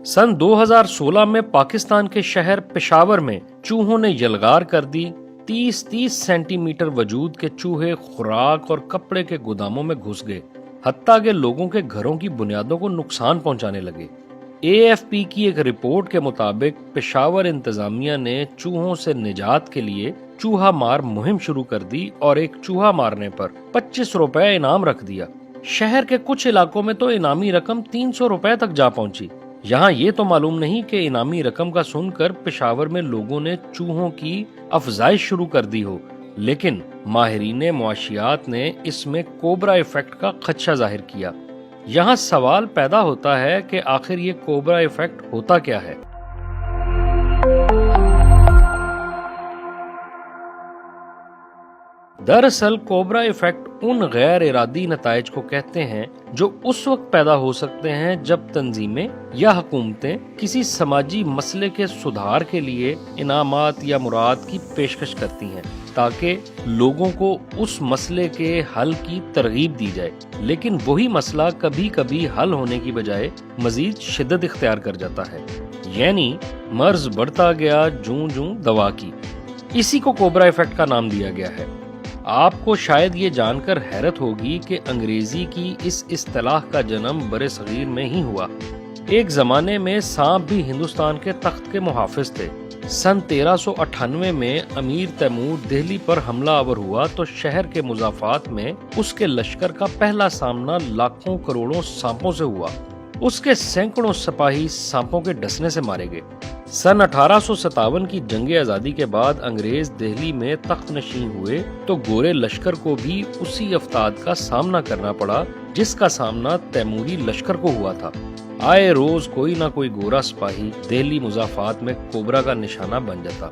سن 2016 میں پاکستان کے شہر پشاور میں چوہوں نے یلغار کر دی۔ 30 سینٹی میٹر وجود کے چوہے خوراک اور کپڑے کے گوداموں میں گھس گئے، حتیٰ کہ لوگوں کے گھروں کی بنیادوں کو نقصان پہنچانے لگے۔ AFP کی ایک رپورٹ کے مطابق پشاور انتظامیہ نے چوہوں سے نجات کے لیے چوہا مار مہم شروع کر دی اور ایک چوہا مارنے پر 25 روپے انعام رکھ دیا۔ شہر کے کچھ علاقوں میں تو انعامی رقم 300 روپے تک جا پہنچی۔ یہاں یہ تو معلوم نہیں کہ انعامی رقم کا سن کر پشاور میں لوگوں نے چوہوں کی افزائش شروع کر دی ہو، لیکن ماہرین معاشیات نے اس میں کوبرا ایفیکٹ کا خدشہ ظاہر کیا۔ یہاں سوال پیدا ہوتا ہے کہ آخر یہ کوبرا ایفیکٹ ہوتا کیا ہے؟ دراصل کوبرا ایفیکٹ ان غیر ارادی نتائج کو کہتے ہیں جو اس وقت پیدا ہو سکتے ہیں جب تنظیمیں یا حکومتیں کسی سماجی مسئلے کے سدھار کے لیے انعامات یا مراد کی پیشکش کرتی ہیں تاکہ لوگوں کو اس مسئلے کے حل کی ترغیب دی جائے، لیکن وہی مسئلہ کبھی کبھی حل ہونے کی بجائے مزید شدت اختیار کر جاتا ہے، یعنی مرض بڑھتا گیا جوں جوں دوا کی۔ اسی کو کوبرا ایفیکٹ کا نام دیا گیا ہے۔ آپ کو شاید یہ جان کر حیرت ہوگی کہ انگریزی کی اس اصطلاح کا جنم برصغیر میں ہی ہوا۔ ایک زمانے میں سانپ بھی ہندوستان کے تخت کے محافظ تھے۔ سن 1398 میں امیر تیمور دہلی پر حملہ آور ہوا تو شہر کے مضافات میں اس کے لشکر کا پہلا سامنا لاکھوں کروڑوں سانپوں سے ہوا۔ اس کے سینکڑوں سپاہی سانپوں کے ڈسنے سے مارے گئے۔ سن 1857 کی جنگ آزادی کے بعد انگریز دہلی میں تخت نشین ہوئے تو گورے لشکر کو بھی اسی افتاد کا سامنا کرنا پڑا جس کا سامنا تیموری لشکر کو ہوا تھا۔ آئے روز کوئی نہ کوئی گورا سپاہی دہلی مضافات میں کوبرا کا نشانہ بن جاتا۔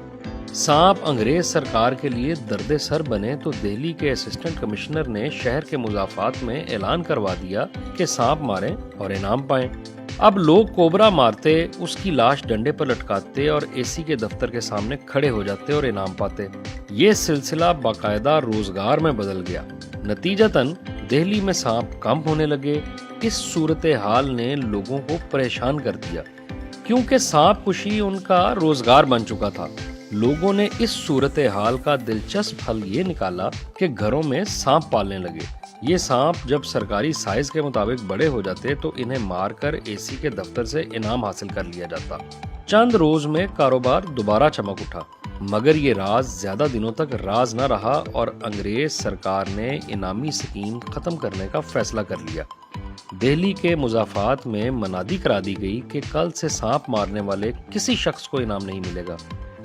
سانپ انگریز سرکار کے لیے درد سر بنے تو دہلی کے اسسٹنٹ کمشنر نے شہر کے مضافات میں اعلان کروا دیا کہ سانپ ماریں اور انعام پائیں۔ اب لوگ کوبرا مارتے، اس کی لاش ڈنڈے پر لٹکاتے اور AC کے دفتر کے سامنے کھڑے ہو جاتے اور انعام پاتے۔ یہ سلسلہ باقاعدہ روزگار میں بدل گیا۔ نتیجتاً دہلی میں سانپ کم ہونے لگے۔ اس صورتحال نے لوگوں کو پریشان کر دیا کیونکہ سانپ کشی ان کا روزگار بن چکا تھا۔ لوگوں نے اس صورتحال کا دلچسپ حل یہ نکالا کہ گھروں میں سانپ پالنے لگے۔ یہ سانپ جب سرکاری سائز کے مطابق بڑے ہو جاتے تو انہیں مار کر AC کے دفتر سے انعام حاصل کر لیا جاتا۔ چند روز میں کاروبار دوبارہ چمک اٹھا، مگر یہ راز زیادہ دنوں تک راز نہ رہا اور انگریز سرکار نے انعامی اسکیم ختم کرنے کا فیصلہ کر لیا۔ دہلی کے مضافات میں منادی کرا دی گئی کہ کل سے سانپ مارنے والے کسی شخص کو انعام نہیں ملے گا۔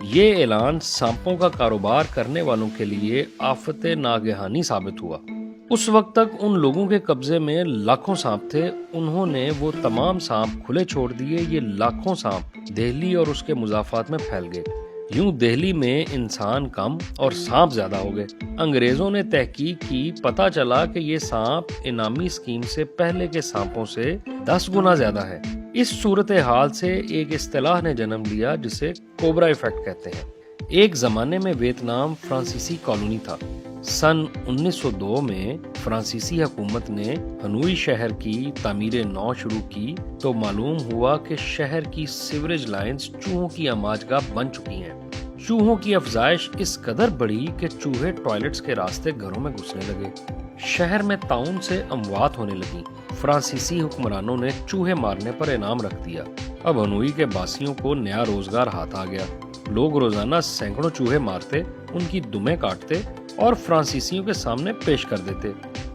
یہ اعلان سانپوں کا کاروبار کرنے والوں کے لیے آفت ناگہانی ثابت ہوا۔ اس وقت تک ان لوگوں کے قبضے میں لاکھوں سانپ تھے، انہوں نے وہ تمام سانپ کھلے چھوڑ دیے۔ یہ لاکھوں سانپ دہلی اور اس کے مضافات میں پھیل گئے۔ یوں دہلی میں انسان کم اور سانپ زیادہ ہو گئے۔ انگریزوں نے تحقیق کی، پتہ چلا کہ یہ سانپ انعامی اسکیم سے پہلے کے سانپوں سے 10 گنا زیادہ ہے۔ اس صورتحال سے ایک اصطلاح نے جنم لیا جسے کوبرا ایفیکٹ کہتے ہیں۔ ایک زمانے میں ویتنام فرانسیسی کالونی تھا۔ سن 1902 میں فرانسیسی حکومت نے ہنوئی شہر کی تعمیر نو شروع کی تو معلوم ہوا کہ شہر کی سیوریج لائنز چوہوں کی آماج گاہ بن چکی ہیں۔ چوہوں کی افزائش اس قدر بڑھی کہ چوہے ٹوائلٹس کے راستے گھروں میں گھسنے لگے۔ شہر میں طاعون سے اموات ہونے لگیں۔ فرانسیسی حکمرانوں نے چوہے مارنے پر انعام رکھ دیا۔ اب ہنوئی کے باسیوں کو نیا روزگار ہاتھ آ گیا۔ لوگ روزانہ سینکڑوں چوہے مارتے، ان کی دمیں کاٹتے اور فرانسیسیوں کے سامنے پیش کر دیتے۔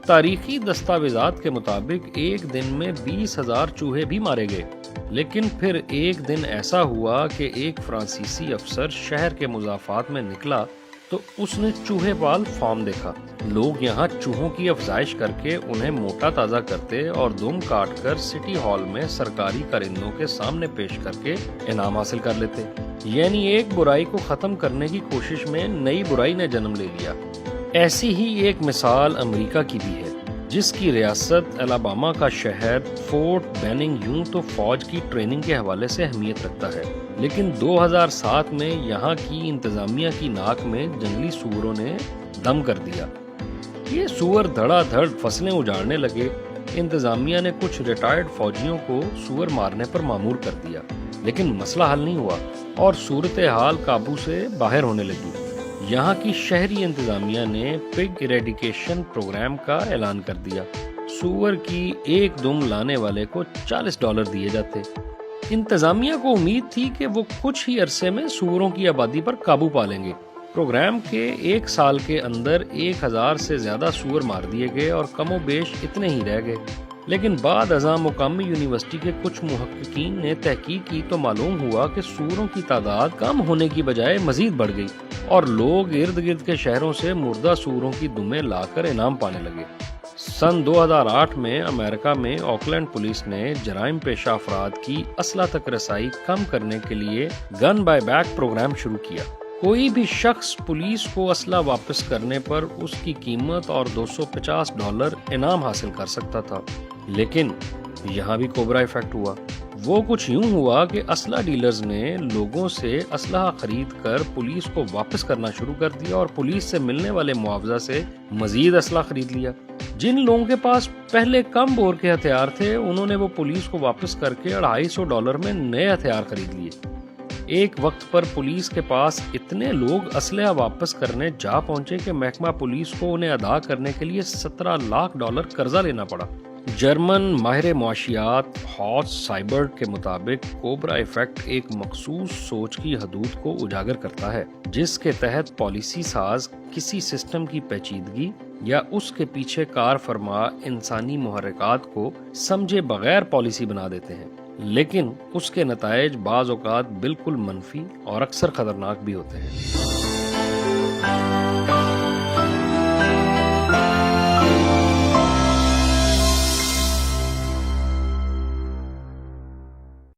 تاریخی دستاویزات کے مطابق ایک دن میں 20,000 چوہے بھی مارے گئے۔ لیکن پھر ایک دن ایسا ہوا کہ ایک فرانسیسی افسر شہر کے مضافات میں نکلا تو اس نے چوہے پال فارم دیکھا۔ لوگ یہاں چوہوں کی افزائش کر کے انہیں موٹا تازہ کرتے اور دم کاٹ کر سٹی ہال میں سرکاری کارندوں کے سامنے پیش کر کے انعام حاصل کر لیتے۔ یعنی ایک برائی کو ختم کرنے کی کوشش میں نئی برائی نے جنم لے لیا۔ ایسی ہی ایک مثال امریکہ کی بھی ہے، جس کی ریاست الاباما کا شہر فورٹ بیننگ یوں تو فوج کی ٹریننگ کے حوالے سے اہمیت رکھتا ہے، لیکن 2007 میں یہاں کی انتظامیہ کی ناک میں جنگلی سوروں نے دم کر دیا۔ یہ سور دھڑا دھڑ فصلیں اجاڑنے لگے۔ انتظامیہ نے کچھ ریٹائرڈ فوجیوں کو سور مارنے پر مامور کر دیا، لیکن مسئلہ حل نہیں ہوا اور صورتحال قابو سے باہر ہونے لگی۔ یہاں کی شہری انتظامیہ نے پگ ایریڈیکیشن پروگرام کا اعلان کر دیا۔ سور کی ایک دم لانے والے کو $40 دیے جاتے۔ انتظامیہ کو امید تھی کہ وہ کچھ ہی عرصے میں سوروں کی آبادی پر قابو پا لیں گے۔ پروگرام کے 1 سال کے اندر 1000 سے زیادہ سور مار دیے گئے اور کم و بیش اتنے ہی رہ گئے، لیکن بعد ازاں مقامی یونیورسٹی کے کچھ محققین نے تحقیق کی تو معلوم ہوا کہ سوروں کی تعداد کم ہونے کی بجائے مزید بڑھ گئی اور لوگ ارد گرد کے شہروں سے مردہ سوروں کی دمیں لا کر انعام پانے لگے۔ سن 2008 میں امریکہ میں آکلینڈ پولیس نے جرائم پیشہ افراد کی اسلحہ تک رسائی کم کرنے کے لیے گن بائی بیک پروگرام شروع کیا۔ کوئی بھی شخص پولیس کو اسلحہ واپس کرنے پر اس کی قیمت اور $250 انعام حاصل کر سکتا تھا، لیکن یہاں بھی کوبرا ایفیکٹ ہوا۔ وہ کچھ یوں ہوا کہ اسلحہ ڈیلرز نے لوگوں سے اسلحہ خرید کر پولیس کو واپس کرنا شروع کر دیا اور پولیس سے ملنے والے معاوضہ سے مزید اسلحہ خرید لیا۔ جن لوگوں کے پاس پہلے کم بور کے ہتھیار تھے انہوں نے وہ پولیس کو واپس کر کے $250 میں نئے ہتھیار خرید لیے۔ ایک وقت پر پولیس کے پاس اتنے لوگ اسلحہ واپس کرنے جا پہنچے کہ محکمہ پولیس کو انہیں ادا کرنے کے لیے $17 لاکھ قرضہ لینا پڑا۔ جرمن ماہر معاشیات ہارسٹ سائبرٹ کے مطابق کوبرا ایفیکٹ ایک مخصوص سوچ کی حدود کو اجاگر کرتا ہے، جس کے تحت پالیسی ساز کسی سسٹم کی پیچیدگی یا اس کے پیچھے کار فرما انسانی محرکات کو سمجھے بغیر پالیسی بنا دیتے ہیں، لیکن اس کے نتائج بعض اوقات بالکل منفی اور اکثر خطرناک بھی ہوتے ہیں۔